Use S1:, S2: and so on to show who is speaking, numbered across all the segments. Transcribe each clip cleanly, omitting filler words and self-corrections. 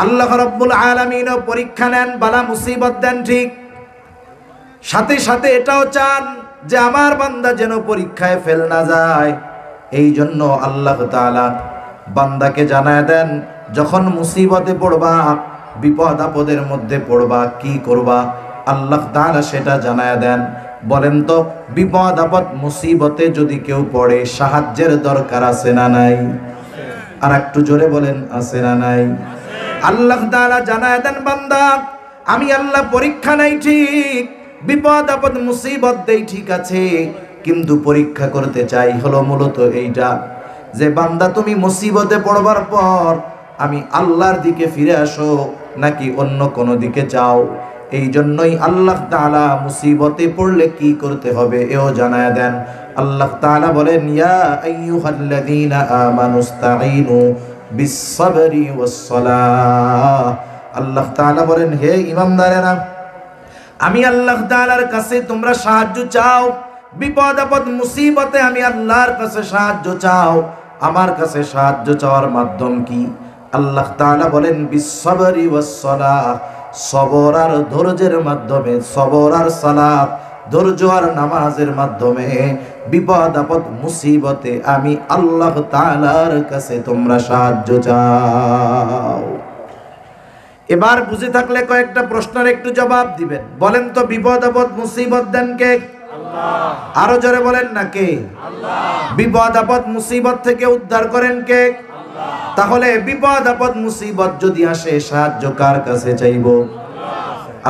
S1: আল্লাহ রাব্বুল আলামিনও পরীক্ষা নেন, বালা মুসিবত দেন ঠিক, সাথে সাথে এটাও চান যে আমার বান্দা যেন পরীক্ষায় ফেল না যায়। এই জন্য আল্লাহ তাআলা বান্দাকে জানায় দেন, যখন মুসিবতে পড়বা, বিপদ আপদের মধ্যে পড়বা, কি করবা আল্লাহ তাআলা সেটা জানায় দেন। বলেন তো, বিপদ আপদ মুসিবতে যদি কেউ পড়ে, সাহায্যের দরকার আছে না নাই? আর একটু জোরে বলেন, আছে না নাই? আল্লাহ তাআলা জানায় দেন, বান্দা আমি আল্লাহ পরীক্ষা নাই ঠিক, বিপদ আপদ মুসিবত দেই ঠিক আছে, কিন্তু পরীক্ষা করতে চাই হলো মূলত এইটা যে বান্দা তুমি মুসিবতে পড়বার পর আমি আল্লাহর দিকে ফিরে আসো নাকি অন্য কোনো দিকে যাও। এই জন্যই আল্লাহ তাআলা মুসিবতে পড়লে কি করতে হবে এও জানায় দেন। আল্লাহ তাআলা বলেন, ইয়া আইয়ুহাল্লাযীনা আমানুস্তাঈনু বিস-সাবরি ওয়াস-সালাহ। আল্লাহ তাআলা বলেন, হে ঈমানদারেরা, আমি আল্লাহ তাআলার কাছে তোমরা সাহায্য চাও, বিপদ আপদ মুসিবতে আমি আল্লাহর কাছে সাহায্য চাও। আমার কাছে সাহায্য চাওয়ার মাধ্যম কি? আল্লাহ তাআলা বলেন, বিস-সাবরি ওয়াস-সালাহ, সবর আর ধৈর্যের মাধ্যমে, সবর আর সালাত, ধৈর্য আর নামাজের মাধ্যমে বিপদ আপদ মুসিবতে আমি আল্লাহ তাআলার কাছে তোমরা সাহায্য চাও। এবার বুঝে থাকলে কয়েকটা প্রশ্নের একটু জবাব দিবেন। বলেন তো, বিপদ আপদ মুসিবত দেন কে? আল্লাহ। আরো জোরে বলেন না, কে? আল্লাহ। বিপদ আপদ মুসিবত থেকে উদ্ধার করেন কে? আল্লাহ। তাহলে বিপদ আপদ মুসিবত যদি আসে, সাহায্য কার কাছে চাইব?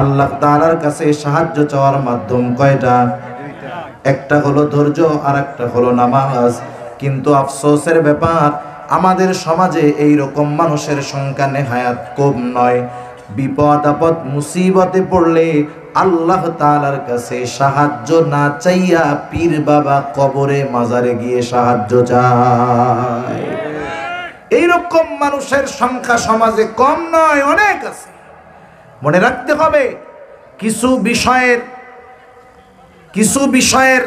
S1: আল্লাহ তাআলার কাছে সাহায্য চাওয়ার মাধ্যম কয়টা? একটা হলো ধৈর্য, আর একটা হলো নামাজ। কিন্তু আফসোসের ব্যাপার, আমাদের সমাজে এই রকম মানুষের সংখ্যা নেহায়াত কম নয়। বিপদ আপদ মুসিবতে পড়লে আল্লাহ তাআলার কাছে সাহায্য না চাইয়া পীর বাবা কবরে মাজারে গিয়ে সাহায্য চায়। এই রকম মানুষের সংখ্যা সমাজে কম নয়, অনেক আছে। মনে রাখতে হবে, কিছু বিষয়ের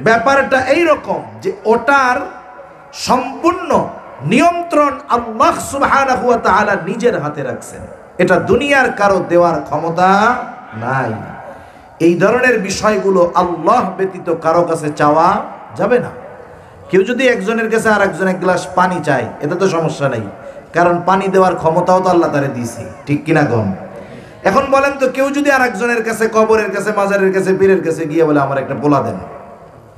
S1: ব্যাপারটা এই রকম যে ওটার সম্পূর্ণ নিয়ন্ত্রণ আল্লাহ সুবহানাহু ওয়া তাআলা নিজের হাতে রাখছেন। এটা দুনিয়ার কারো দেওয়ার ক্ষমতা নাই। এই ধরনের বিষয়গুলো আল্লাহ ব্যতীত কারো কাছে চাওয়া যাবে না। কেউ যদি একজনের কাছে আর একজন এক গ্লাস পানি চায়, এতে তো সমস্যা নেই, কারণ পানি দেওয়ার ক্ষমতাও তো আল্লাহ তারে দিয়েছে, ঠিক কিনা কম? এখন বলেন তো, কেউ যদি আর একজনের কাছে, কবরের কাছে, মাজারের কাছে, পীরের কাছে গিয়ে বলে আমার একটা পোলা দেন,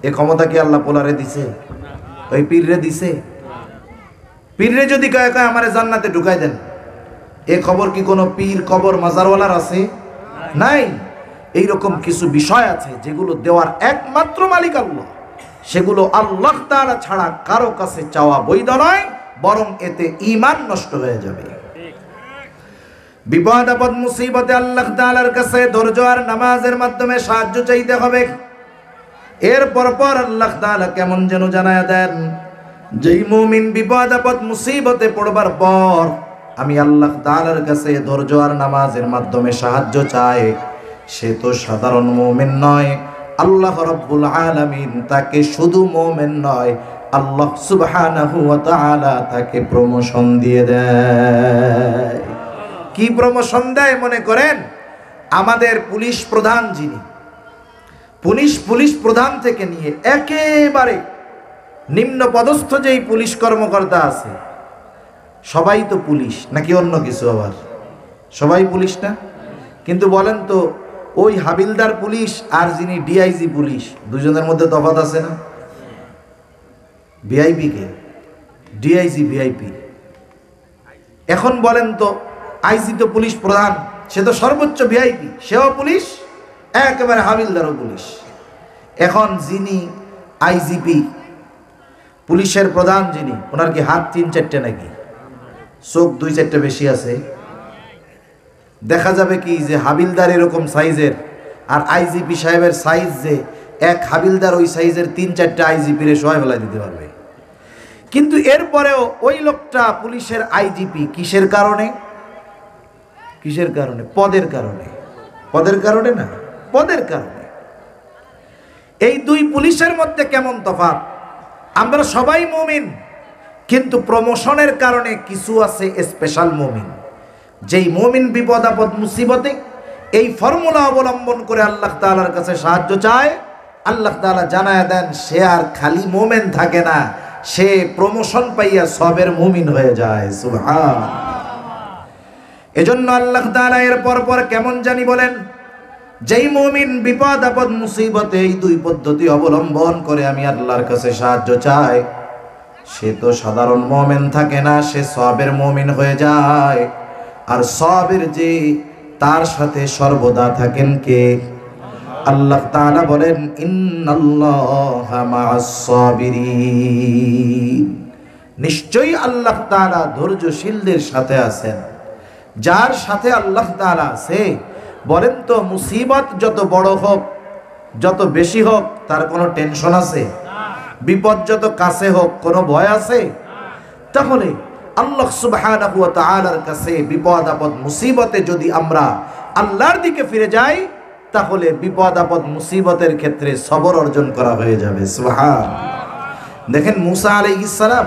S1: এ ক্ষমতা কি আল্লাহ পোলারে দিছে? ওই পীররে দিছে? পীররে যদি কয় আমারে জান্নাতে ঢুকাই দেন, এ খবর কি কোনো পীর, কবর, মাজারওয়ালার আছে? নাই। এইরকম কিছু বিষয় আছে যেগুলো দেওয়ার একমাত্র মালিক আল্লাহ, সেগুলো আল্লাহ তাআলা ছাড়া কারো কাছে চাওয়া বৈধ নয়, বরং এতে ঈমান নষ্ট হয়ে যাবে। বিপদ আপদ মুসিবতে আল্লাহ তাআলার কাছে ধৈর্য আর নামাজের মাধ্যমে সাহায্য চাইতে হবে। এরপর আল্লাহ তাআলা কেমন যেন জানায়া দেন, যেই মুমিন বিপদ আপদ মুসিবতে পড়বার পর আমি আল্লাহ তাআলার কাছে ধৈর্য আর নামাজের মাধ্যমে সাহায্য চায়, সে তো সাধারণ মুমিন নয়। আল্লাহ রাব্বুল আলামিন তাকে শুধু মুমিন নয়, আল্লাহ সুবহানাহু ওয়া তাআলা তাকে প্রমোশন দিয়ে দেয়। কি প্রমোশন দেয়? মনে করেন আমাদের পুলিশ প্রধান, যিনি পুলিশ প্রধান থেকে নিয়ে একেবারে নিম্ন পদস্থ যেই পুলিশ কর্মকর্তা আছে, সবাই তো পুলিশ নাকি অন্য কিছু? আবার সবাই পুলিশ না? কিন্তু বলেন তো, ওই হাবিলদার পুলিশ আর যিনি ডিআইজি পুলিশ, দুজনের মধ্যে তফাৎ আছে না? ভিআইপি কে? DIG VIP. এখন বলেন তো, আইজি তো পুলিশ প্রধান, সে তো সর্বোচ্চ ভিআইপি, সেও পুলিশ, একেবারে হাবিলদারও পুলিশ। এখন যিনি আইজিপি, পুলিশের প্রধান যিনি, ওনার কি হাত 3-4টে নাকি চোখ 2-4টে বেশি আছে? দেখা যাবে কি যে হাবিলদার এরকম সাইজের আর আইজিপি সাহেবের সাইজ যে এক, হাবিলদার ওই সাইজের 3-4টে আইজিপি রে সহায় ফেলা দিতে পারবে। কিন্তু এরপরেও ওই লোকটা পুলিশের আইজিপি কিসের কারণে? কিসের কারণে? পদের কারণে। পদের কারণে না, পদের কারণে। এই দুই পুলিশের মধ্যে কেমন তফাৎ? আমরা সবাই মুমিন, কিন্তু প্রমোশনের কারণে কিছু আছে স্পেশাল মুমিন। যেই মুমিন বিপদ আপদ মুসিবতে এই ফর্মুলা অবলম্বন করে আল্লাহ তাআলার কাছে সাহায্য চায়, আল্লাহ তাআলা জানায় দেন সে আর খালি মুমিন থাকে না, সে প্রমোশন পাইয়া সবের মুমিন হয়ে যায়। সুবহান। এজন্য আল্লাহ তাআলা এর পর কেমন জানি বলেন, যেই মুমিন বিপদ আপদ মুসিবতে এই দুই পদ্ধতি অবলম্বন করে আমি আল্লাহর কাছে সাহায্য চাই, সে তো সাধারণ মুমিন থাকে না, সে সবের মুমিন হয়ে যায়। আর সবের যে তার সাথে সর্বদা থাকেন কে? আল্লাহ তাআলা বলেন ইন্নাল্লাহা মা'আস সাবিরিন, নিশ্চয়ই আল্লাহ তাআলা ধৈর্যশীলদের সাথে আছেন। যার সাথে আল্লাহ তাআলা আছে, বলেন তো মুসিবত যত বড় হোক যত বেশি হোক তার কোনো টেনশন আছে? বিপদ যত কাছে হোক কোনো ভয় আছে? তাহলে আল্লাহ সুবহানাহু ওয়া তাআলার কাছে বিপদ আপদ মুসিবতে যদি আমরা আল্লাহর দিকে ফিরে যাই, তাহলে বিপদ আপদ মুসিবতের ক্ষেত্রে সবর অর্জন করা হয়ে যাবে। সুবহান। দেখেন মুসা আলাইহিস সালাম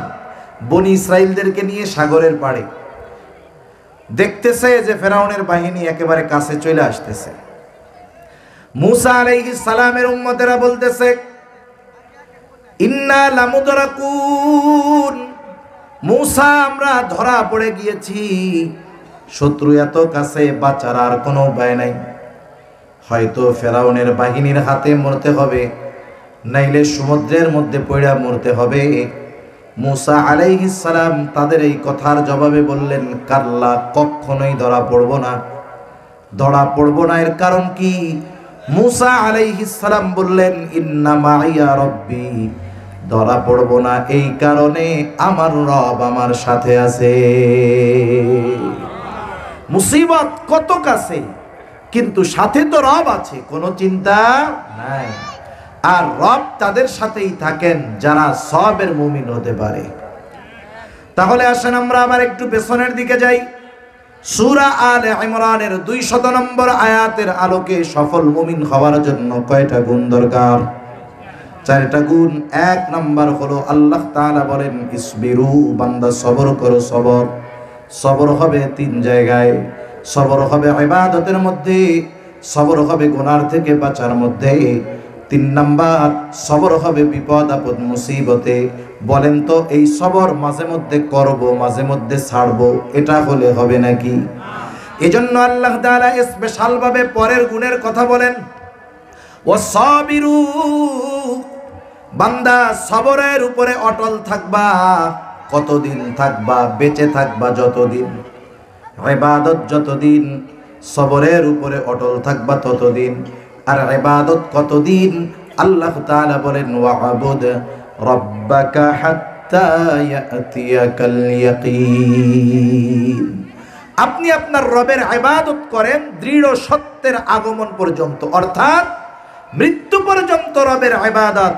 S1: বনি ইসরাইলদেরকে নিয়ে সাগরের পাড়ে, দেখতেছে যে ফেরাউনের বাহিনী একেবারে কাছে চলে আসতেছে। মুসা আলাইহিস সালামের উম্মতেরা বলতেছে ইন্না লামুদরাকুন, মুসা আমরা ধরা পড়ে গিয়েছি, শত্রু এত কাছে, বাঁচার আর কোনো উপায় নাই। হয়তো ফেরাউনের বাহিনীর হাতে মরতে হবে, নাইলে সমুদ্রের মধ্যে পড়ে মরতে হবে। মুসা আলাইহিস সালাম তাদের এই কথার জবাবে বললেন, কাল্লা, কখনোই ধরা পড়ব না, ধরা পড়ব না। এর কারণ কি? মুসা আলাইহিস সালাম বললেন ইন্না মাইয়া রব্বি, ধরা পড়ব না এই কারণে আমার রব আমার সাথে আছে। মুসিবত কত কাছে, কিন্তু সাথে তো রব আছে, কোনো চিন্তা নাই। আর রব তাদের সাথেই থাকেন যারা সবের মুমিন হতে পারে। তাহলে আসেন আমরা আবার একটু পেছনের দিকে যাই। সূরা আলে ইমরানের 200 নম্বর আয়াতের আলোকে সফল মুমিন হওয়ার জন্য কয়টা গুণ দরকার? 4টা গুণ। 1 নাম্বার হলো আল্লাহ তাআলা বলেন ইসবিরু, বান্দা সবর করো। সবর সবর হবে 3 জায়গায়। সবর হবে ইবাদতের মধ্যে, সবর হবে গুনার থেকে বাঁচার মধ্যে, 3 নাম্বার সবর হবে বিপদ আপদ মুসিবতে। বলেন তো এই সবর মাঝে মধ্যে করব, মাঝে মধ্যে ছাড়বো, এটা হলে হবে নাকি? এজন্য আল্লাহ তাআলা স্পেশাল ভাবে পরের গুণের কথা বলেন ওয়াসাবিরু, বান্দা সবরের উপরে অটল থাকবা। কতদিন থাকবা? বেঁচে থাকবা যতদিন, ইবাদত যতদিন, সবরের উপরে অটল থাকবা ততদিন। আর ইবাদত কতদিন? আল্লাহ তাআলা বলেন ওয়া'বুদ রাব্বাকা হাত্তা ইয়াতিয়াকাল ইয়াকিন, আপনি আপনার রবের ইবাদত করেন দৃঢ় সত্যের আগমন পর্যন্ত, অর্থাৎ মৃত্যু পর্যন্ত রবের ইবাদত।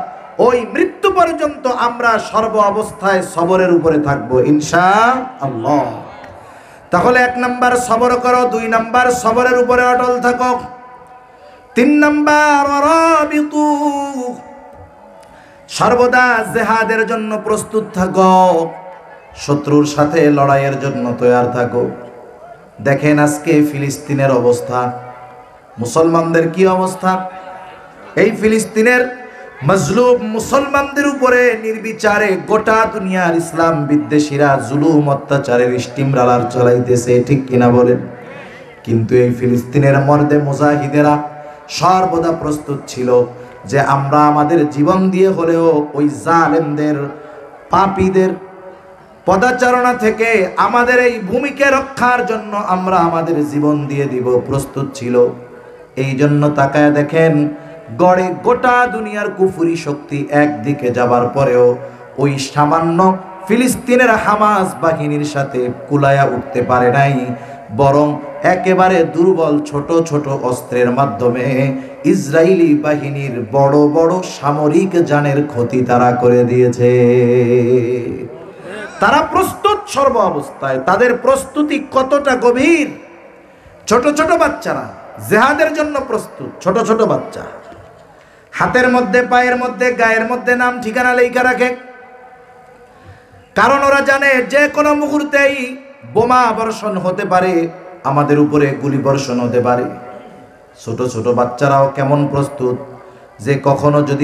S1: ওই মৃত্যু পর্যন্ত আমরা সর্ব অবস্থায় সবরের উপরে থাকবো ইনশাআল্লাহ। তাহলে 1 নাম্বার সবর করো, 2 নাম্বার সবরের উপরে অটল থাকো, 3 নাম্বার রাবিতু, সর্বদা জিহাদের জন্য প্রস্তুত থাকো, শত্রুর সাথে লড়াইয়ের জন্য তৈয়ার থাকো। দেখেন আজকে ফিলিস্তিনের অবস্থা, মুসলমানদের কি অবস্থা। এই ফিলিস্তিনের মজলুম মুসলমানদের উপরে নির্বিচারে গোটা দুনিয়ার ইসলাম বিদ্বেষীরা জুলুম অত্যাচারের স্টিমরালার চালাইতেছে, ঠিক কিনা বলেন? কিন্তু এই ফিলিস্তিনের মর্দে মুজাহিদেরা সর্বদা প্রস্তুত ছিল যে আমরা আমাদের জীবন দিয়ে হলেও ওই জালেমদের, পাপীদের পদাচারণা থেকে আমাদের এই ভূমিকে রক্ষার জন্য আমরা আমাদের জীবন দিয়ে দিব, প্রস্তুত ছিল। এই জন্য তাকায় দেখেন গড়ে গোটা দুনিয়ার কুফরি শক্তি একদিকে যাবার পরেও ওই সামান্য ফিলিস্তিনের হামাস বাহিনীর সাথে কুলায়া উঠতে পারে নাই, বরং একেবারে দুর্বল ছোট ছোট অস্ত্রের মাধ্যমে ইসরায়েলি বাহিনীর বড় বড় সামরিক যানের ক্ষতি তারা করে দিয়েছে। তারা প্রস্তুত সর্ব অবস্থায়। তাদের প্রস্তুতি কতটা গভীর! ছোট ছোট বাচ্চারা জিহাদের জন্য প্রস্তুত, ছোট ছোট বাচ্চা হাতের মধ্যে, পায়ের মধ্যে, গায়ের মধ্যে নাম ঠিকানা লেখা রাখে, কারণ ওরা জানে যে কোনো মুহূর্তেই বোমা বর্ষণ হতে পারে, আমাদের উপরে গুলি বর্ষণ হতে পারে। ছোট ছোট বাচ্চারাও কেমন প্রস্তুত যে কখনো যদি